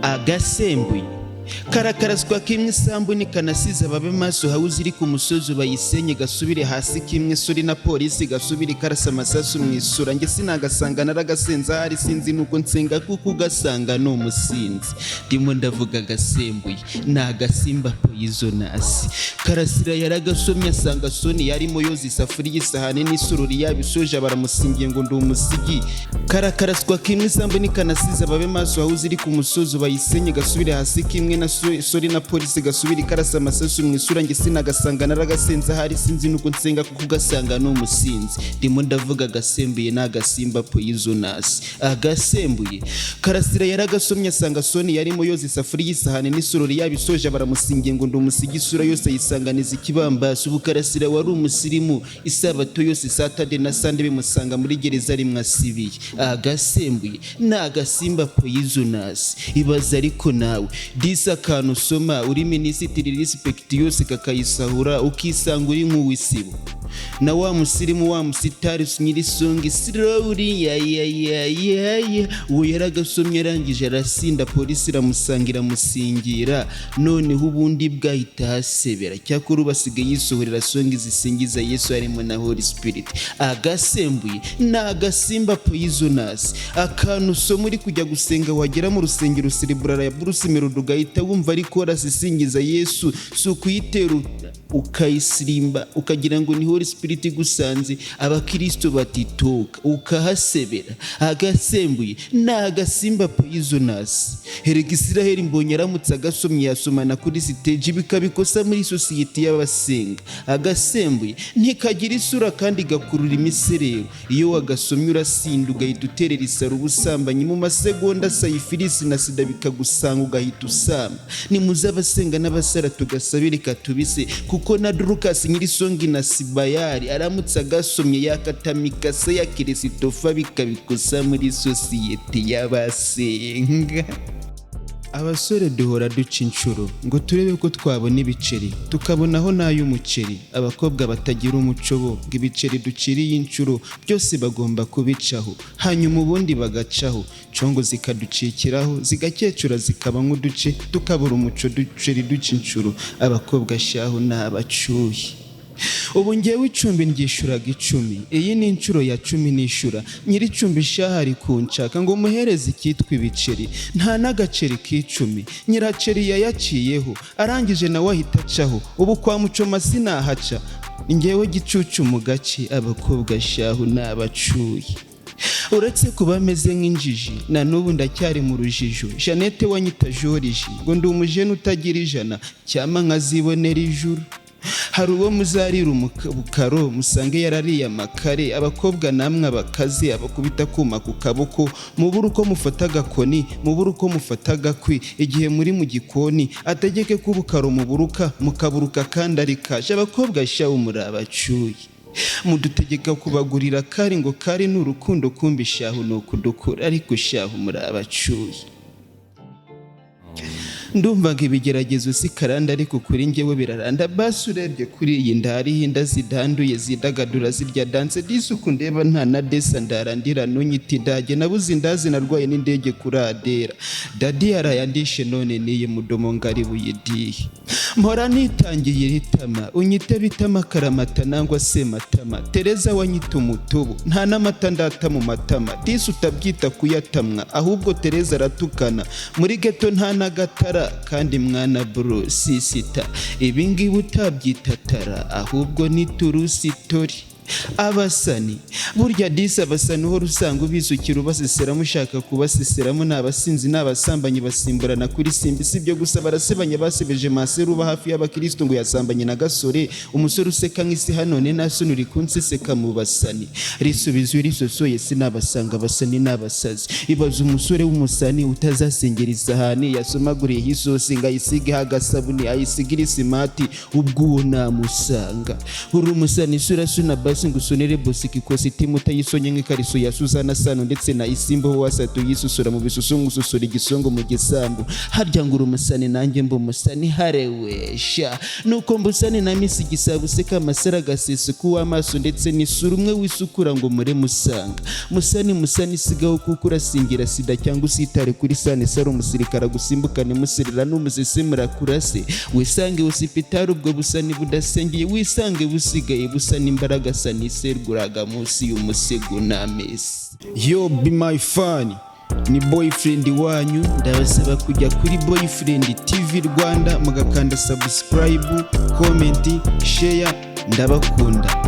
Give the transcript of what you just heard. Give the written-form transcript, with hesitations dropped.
Agasembuye karakaraswa kimwe isambu nikanasiza babe maso hawuzi iri ku musozi bayisenye gasubire hasi kimwe suri na polisi gasubire karasa amasasu mu isura nge sinagasanga naragasenza hari sinzi nuko nsenga kuko ugasanga no umusinzi ndimo ndavuga Agasembuye nagasimba poisonous karasira yaragasomye asanga soni yarimo yoza isafuri y'isahane n'isururi yabisoje baramusingiye ngo ndi umusigi karakaraswa kimwe isambu nikanasiza babe maso hawuzi iri ku musozi bayisenye gasubire hasi kimwe na sori na polisi gasubiri karasa amasasu mu isura nge sinagasanga naragasenza hari sinzi nuko nsenga kuko ugasanga no umusinzi ndimo ndavuga Agasembuye nagasimba poisonous Agasembuye karasira yaragasomye asanga soni yarimo yoza isafuri y'isahane n'isururi yabisoje baramusingiye ngo ndi umusigi isura yose yisanganiza ikibambasi ubu karasira wari umusirimu isabato yose Saturday na Sunday bimusanga muri gereza rimwasibiye Agasembuye nagasimba poisonous ibaza ariko nawe disa kantu usoma uri minisitiri respect yose kakayisahura ukisanga uri nk'uwisibo na wa musirimu wa musitari nyiri songi slowly ya uwo yaragasomye arangije arasinda polisi iramusangira musingira noneho ubundi bwahita hasebera cyakora basigaye yisohorera songi zisingiza Yesu arimo na Holy Spirit Agasembuye nagasimba poisonous akantu usoma uri kujya gusenga wagera mu rusengero cerebral ya Bruce Melody ugahita wumva ariko arasisingiza Yesu so kuyitera ukayisirimba ukagira ngo ni Holy Spirit gusanze abakristo batitoka ukahasebera Agasembuye nagasimba poisonous herega Israel mbonye aramutse agasomye yasomana kuri stage bikabikosa muri society y'abasenga Agasembuye ntikagira isura kandi gakurura imiserero iyo wagasomye urasinda ugahita uterera isaro ubusambanyi mu masegonda sayifilisi na sida bikagusanga ugahita usamba ni muzabasenga n'abasara tugasabire katubise kuko na Drukas nyiri songi na Sibayari aramutse agasomye yakatamika se ya Kristofa bikabikosa muri society y'abasenga abasore duhora duca inshuro ngo turebe ko twabona ibiceri tukabonaho n'ay'umuceri abakobwa batagira umuco bo ngo ibiceri duciriye inshuro byose bagomba kubicaho hanyuma ubundi bagacaho congo zikaducikiraho zigakecura zikaba nk'uduce tukabura umuco duceri duca inshuro abakobwa shaho n'abacuyi ubu ngewe icumbi ndyishuraga 10 iyi ni inshuro ya 10 nishura nyiri icumbi shahari kunshaka ngo muhereze ikitwa ibiceri nta n'agaceri k'10 nyiraceri yayaciyeho arangije nawe ahita acaho ubu kwa mucoma sinahaca ngewe gicucu mu gace abakobwa shaho n'abacuyi uretse kuba ameze nk'injiji na n'ubu ndacyari mu rujijo Jeannette wanyita Joriji ngo ndi umujene utagira ijana cyama nkazibonera ijuru hari uwo muzarira umukaro musange yarariye amakare abakobwa namwe abakazi abakubita kuma ku kaboko mubura uko mufata agakoni mubura uko mufata agakwi igihe muri mu gikoni ategeke kubukaro muburuka mukaburuka kandi ari kashe abakobwa shaho muri abacuyi mudutegeka kubagurira kari ngo kari n'urukundo kumbi shaho no kudukura ariko shaho muri abacuyi ndumva ngo ibigeragezo si karanda ariko kuri ngewe biraranda basi urebye kuri iyi ndari hinda zidanduye zidagadura zirya dance disuku ndeba nta na desa ndarandira nunyiti dage nabuze indazi narwaye n'indege kuri Adera dadi yarayandishe none niye mudomo ngari buyidiye mpora nitangiye ritama unyite bitama karamata nangwa se matama Tereza wanyita umutubu nta n'amata ndata mu matama disu utabyita kuyatamwa ahubwo Tereza aratukana muri geto nta nagatara kandi mwana bro sisita ibingibi utabyitatara ahubwo ni turusitori abasani burya disa abasani ho rusanga ubisukira ubasesera mushaka kubaseseramo n'abasinzi n'abasambanyi basimburana kuri simbi sibyo gusa barasebanya basebeje maseru ba hafi y'abakristo ngo yasambanye na gasore umusore useka nk'isi hanone nasonuri kunseseka mu basani risubizwe risosoye sinabasanga abasani n'abasazi ibaza umusore w'umusani utazasengera isahani yasomaguriye hisosi ngayisige hagasabuni ayisigira isimati ubwo namusanga uri umusani sura suna basi ngusonere bosiki ikositimu utayisonye nk'ikariso ya Suzana Sano ndetse na Isimbo wasatu yisusura mu bisusungu ususura igisongo mu gisambu harya ngura umusani nanjye mba umusani harewesha nuko mbusani na misi igisabo useka amasara agasesa kuw'amaso ndetse n'isura umwe wisukura ngo mure musanga musani sigaho kuko urasingira sida cyangwa usitare kuri sane saro umusirikara gusimbukane musirira n'umuzese murakurase wisange usipitari ubwo busani budasengeye wisange busigaye busana imbaraga saniserguraga munsi y'umusego n'amesi. Yo be my fan ni boyfriend wanyu ndabasaba kujya kuri Boyfriend TV Rwanda mugakanda subscribe, comment, share ndabakunda.